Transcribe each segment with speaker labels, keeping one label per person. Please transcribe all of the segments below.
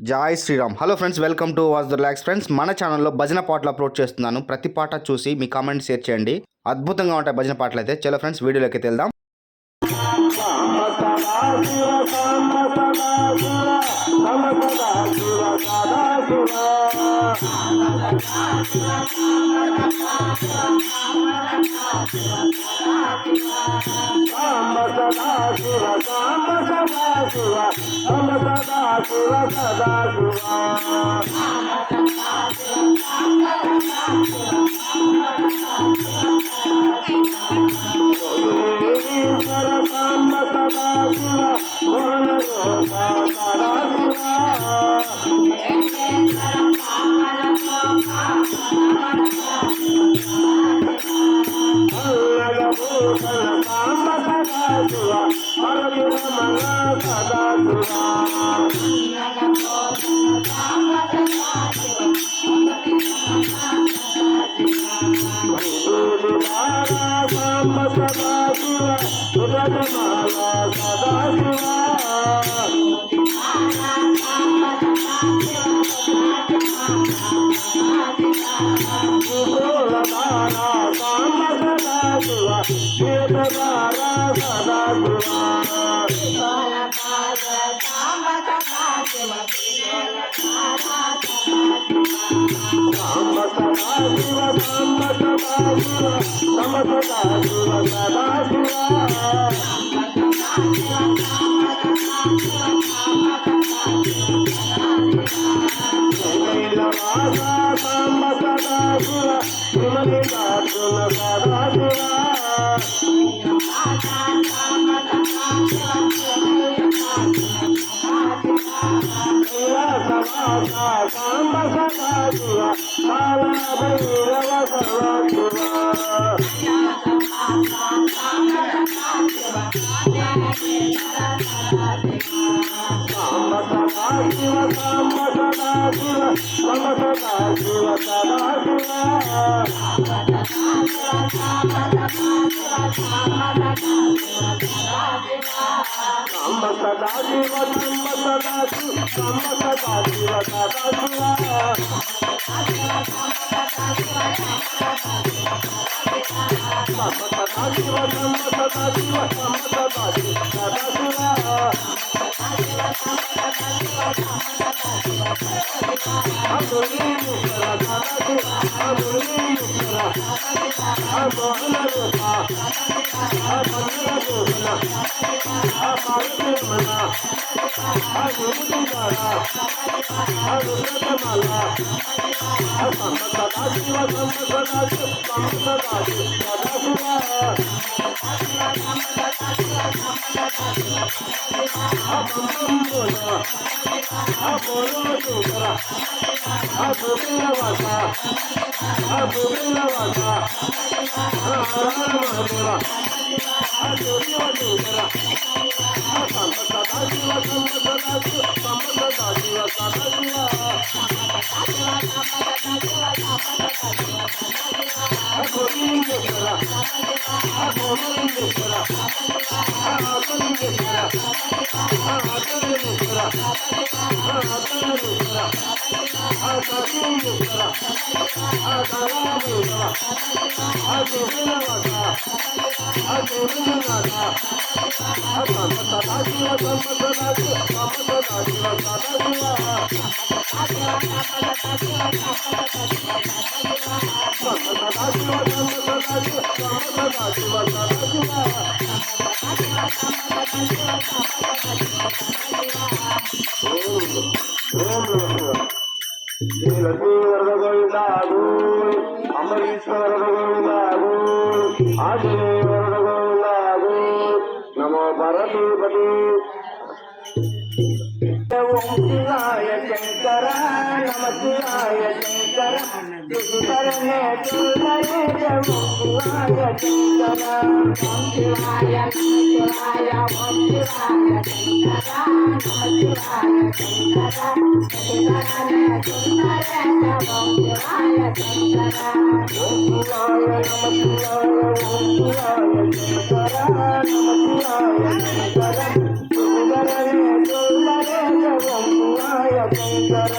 Speaker 1: జై Sriram. Hello friends, welcome to was the relax friends. మన ఛానల్లో భజన పాటలు అప్లోడ్ చేస్తున్నాను. ప్రతి పాట చూసి మీ కామెంట్ షేర్ చేయండి. అద్భుతంగా ఉంటాయి భజన పాటలు అయితే. చలో ఫ్రెండ్స్, వీడియోలోకి వెళ్దాం.
Speaker 2: నమో పరమేశ్వరి ఓం శివాయ శంకర నమ శివాయ శంకర శంకరనే శివాయ ఓం శివాయ శంకర ఓం శివాయ శివాయ ఓం శివాయ శంకర నమ శివాయ శంకర శంకరనే శివాయ ఓం శివాయ శంకర ఓం శివాయ నమ శివాయ ఓం శివాయ శంకర నమ శివాయ శంకర శంకరనే తుల్లరే ఓంకాయ శంకర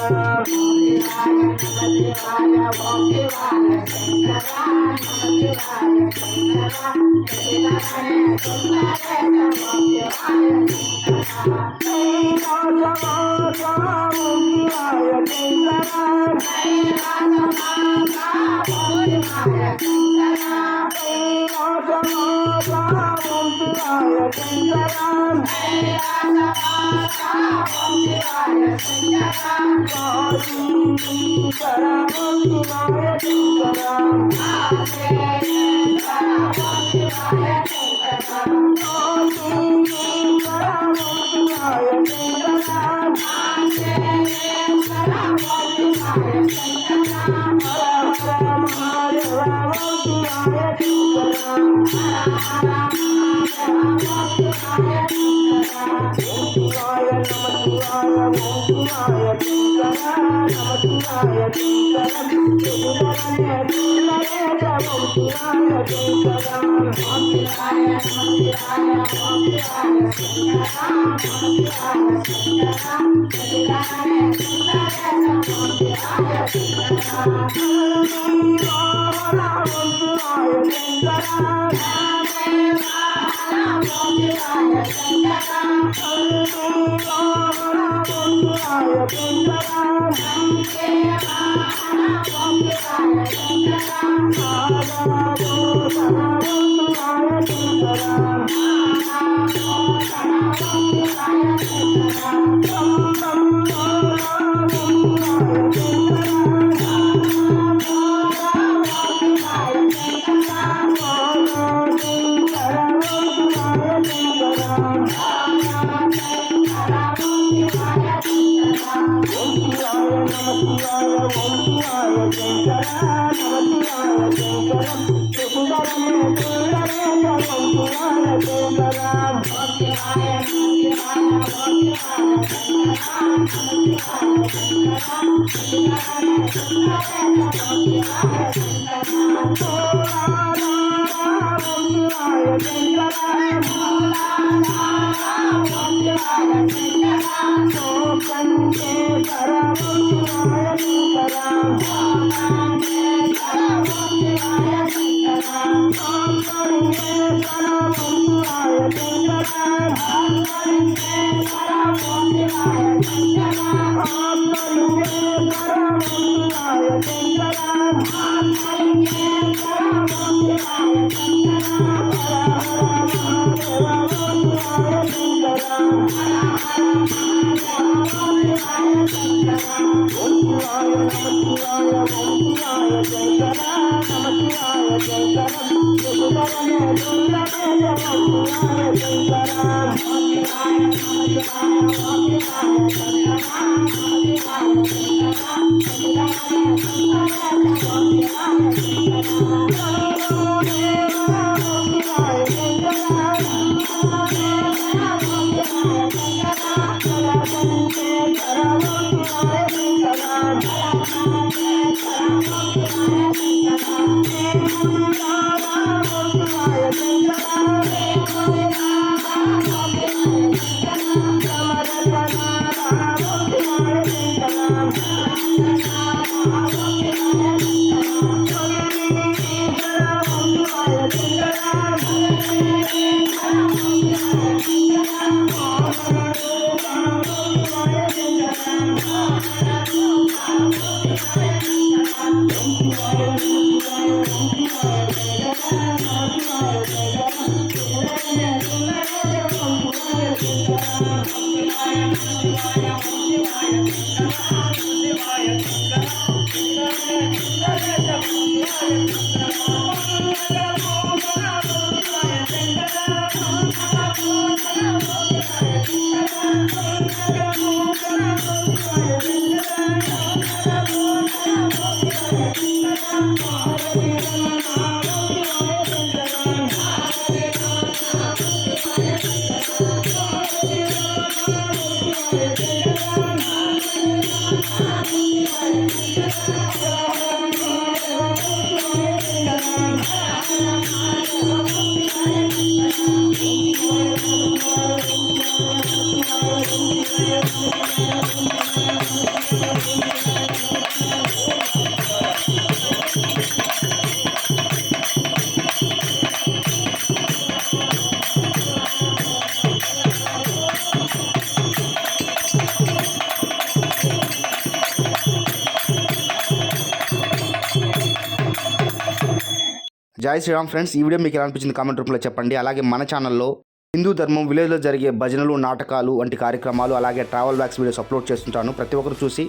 Speaker 1: జై శ్రీరామ్ ఫ్రెండ్స్. ఈ వీడియో మీకు ఎలా అనిపించింది కామెంట్ రూపంలో చెప్పండి. అలాగే మన ఛానల్లో హిందూ ధర్మం, విలేజ్లో జరిగే భజనలు, నాటకాలు వంటి కార్యక్రమాలు, అలాగే ట్రావెల్ బ్లాగ్స్ వీడియోస్ అప్లోడ్ చేస్తుంటాను. ప్రతి ఒక్కరు చూసి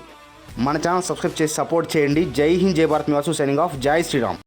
Speaker 1: మన ఛానల్ సబ్స్క్రైబ్ చేసి సపోర్ట్ చేయండి. జై హింద్, జై భారత్. మీ వాసు సైనింగ్ ఆఫ్. జై శ్రీరామ్.